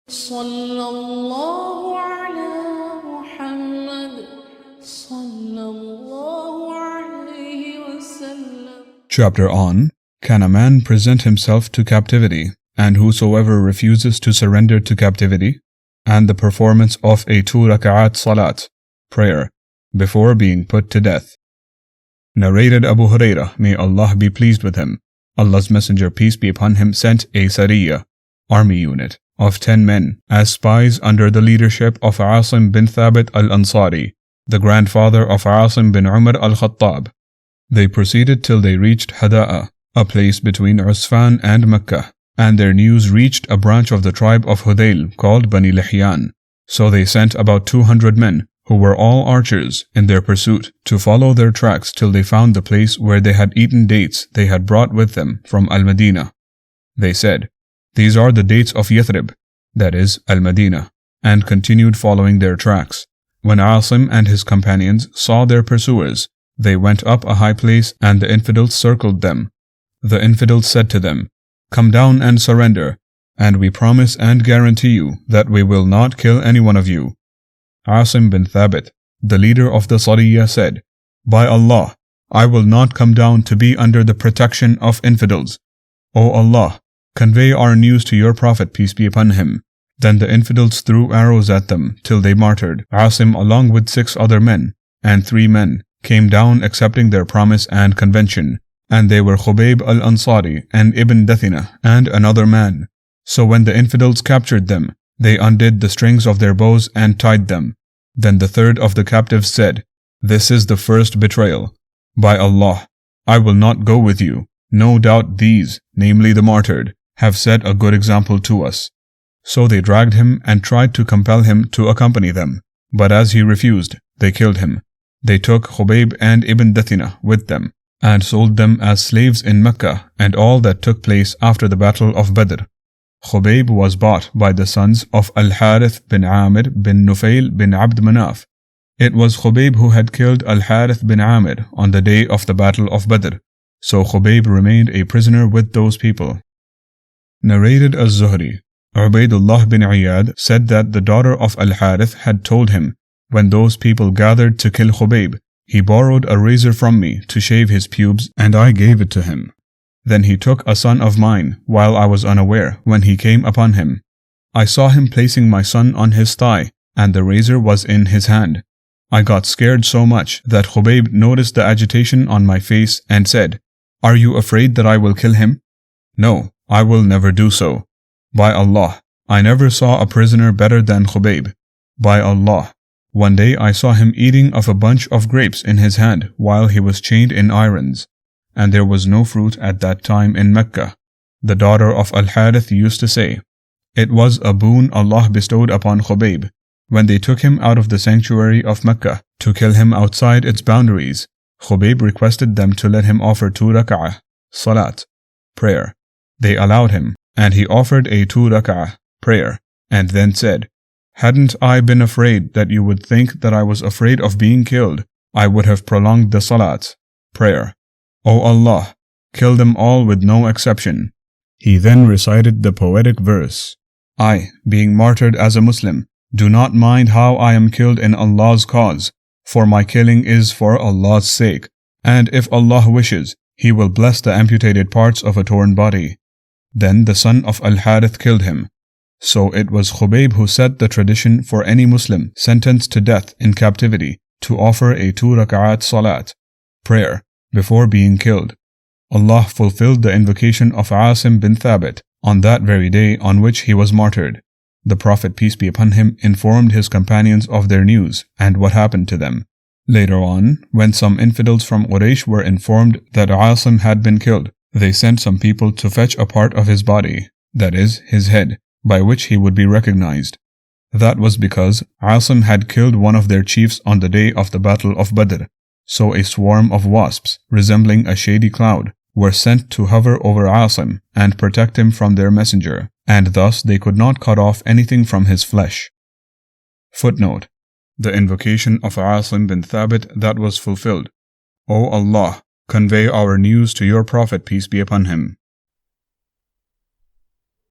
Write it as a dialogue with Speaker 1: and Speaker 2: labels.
Speaker 1: صلى الله على محمد صلى الله عليه وسلم.
Speaker 2: Chapter on Can a man present himself to captivity, and whosoever refuses to surrender to captivity, and the performance of a 2 Rak'at Salat, prayer, before being put to death. Narrated Abu Hurairah, may Allah be pleased with him, Allah's Messenger, peace be upon him, sent a Sariyah, army unit, of 10 men, as spies under the leadership of Asim bin Thabit al-Ansari, the grandfather of Asim bin Umar al-Khattab. They proceeded till they reached Hada'a, a place between Usfan and Mecca, and their news reached a branch of the tribe of Hudayl called Bani Lihyan. So they sent about 200 men, who were all archers, in their pursuit, to follow their tracks till they found the place where they had eaten dates they had brought with them from Al-Madinah. They said, "These are the dates of Yathrib," that is, Al-Madinah, and continued following their tracks. When Asim and his companions saw their pursuers, they went up a high place and the infidels circled them. The infidels said to them, "Come down and surrender, and we promise and guarantee you that we will not kill any one of you." Asim bin Thabit, the leader of the Sariyah, said, "By Allah, I will not come down to be under the protection of infidels. O Allah, convey our news to your Prophet, peace be upon him." Then the infidels threw arrows at them till they martyred. Asim, along with 6 other men, and 3 men, came down accepting their promise and convention, and they were Khubayb al-Ansari and Ibn Dathina and another man. So when the infidels captured them, they undid the strings of their bows and tied them. Then the third of the captives said, "This is the first betrayal. By Allah, I will not go with you. No doubt these, namely the martyred, have set a good example to us." So they dragged him and tried to compel him to accompany them, but as he refused, they killed him. They took Khubayb and Ibn Dathina with them, and sold them as slaves in Mecca and all that took place after the battle of Badr. Khubayb was bought by the sons of Al-Harith bin Amir bin Nufail bin Abd Manaf. It was Khubayb who had killed Al-Harith bin Amir on the day of the battle of Badr, so Khubayb remained a prisoner with those people. Narrated Az-Zuhri, Ubaydullah bin Iyad said that the daughter of Al-Harith had told him, when those people gathered to kill Khubayb, he borrowed a razor from me to shave his pubes and I gave it to him. Then he took a son of mine while I was unaware when he came upon him. I saw him placing my son on his thigh and the razor was in his hand. I got scared so much that Khubayb noticed the agitation on my face and said, "Are you afraid that I will kill him?" "No, I will never do so. By Allah, I never saw a prisoner better than Khubayb. By Allah, one day I saw him eating of a bunch of grapes in his hand while he was chained in irons, and there was no fruit at that time in Mecca." The daughter of Al-Harith used to say, "It was a boon Allah bestowed upon Khubayb when they took him out of the sanctuary of Mecca to kill him outside its boundaries. Khubayb requested them to let him offer 2 Rak'a Salat, prayer. They allowed him, and he offered a 2 Rak'ah prayer, and then said, "Hadn't I been afraid that you would think that I was afraid of being killed, I would have prolonged the Salat, prayer. O Allah, kill them all with no exception." He then recited the poetic verse, "I, being martyred as a Muslim, do not mind how I am killed in Allah's cause, for my killing is for Allah's sake, and if Allah wishes, He will bless the amputated parts of a torn body." Then the son of Al-Harith killed him. So it was Khubayb who set the tradition for any Muslim sentenced to death in captivity to offer a 2 Rak'at Salat, prayer, before being killed. Allah fulfilled the invocation of Asim bin Thabit on that very day on which he was martyred. The Prophet, peace be upon him, informed his companions of their news and what happened to them. Later on, when some infidels from Quraysh were informed that Asim had been killed, they sent some people to fetch a part of his body, that is, his head, by which he would be recognized. That was because Asim had killed one of their chiefs on the day of the battle of Badr. So a swarm of wasps, resembling a shady cloud, were sent to hover over Asim and protect him from their messenger, and thus they could not cut off anything from his flesh. Footnote: the invocation of Asim bin Thabit that was fulfilled. O Allah, convey our news to your Prophet, peace be upon him.